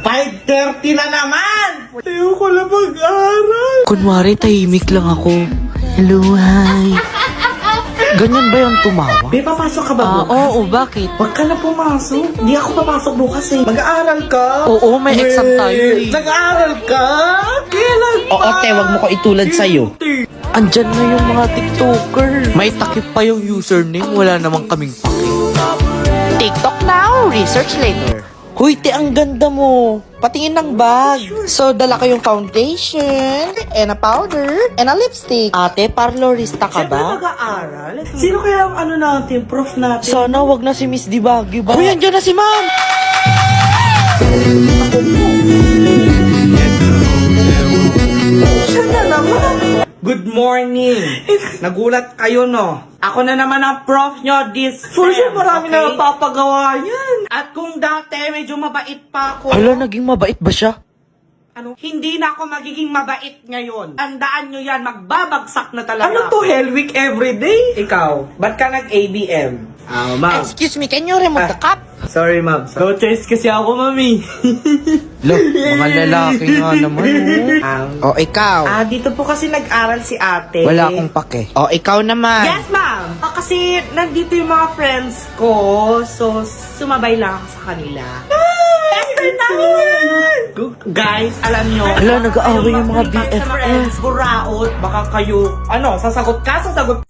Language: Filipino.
5:30 na naman! Ayoko na mag-aral. Kunwari, tahimik lang ako. Hello, hi. Ganyan ba yung tumawa? Be, papasok ka ba bukas? Oo, bakit? Huwag ka na pumasok. Di ako papasok bukas eh. Mag-aaral ka? Oo, may exam tayo eh. Nag-aaral ka? Kailan pa? Oo, te, wag mo ko itulad sa'yo. Andyan na yung mga TikToker. May takip pa yung username, wala namang kaming pake. TikTok now, research later. Huy, te, ang ganda mo. Patingin ng bag. So, dala ko yung foundation, and a powder, and a lipstick. Ate, parlorista ka Siyempre ba? mag-aaral. Sino kaya ang ano natin, prof natin? Sana wag na si Miss Dibagi ba? Huy, andyan na si ma'am! Siya na naman. Good morning. Nagulat kayo, no? Ako na naman ang prof nyo this For sure, sem, marami okay? na napapagawa yan. At kung dati medyo mabait pa ako, Hala, naging mabait ba siya? hindi na ako magiging mabait ngayon. Tandaan nyo yan, magbabagsak na talaga. Ano to, Hell Week everyday? Ikaw, ba't ka nag-ABM? Ma'am. Excuse me, can you remove the cup? Sorry, ma'am. No choice kasi ako, mami. Lo, mga lalaki nga naman. O, ikaw. Dito po kasi nag-aral si ate. Wala akong pake. O, ikaw naman. Yes, ma'am. Kasi nandito yung mga friends ko, so sumabay lang ako sa kanila. Guys, alam nyo. Hala, nag-aaway yung mga friends, BFF. buraot, baka kayo, sasagot ka, sasagot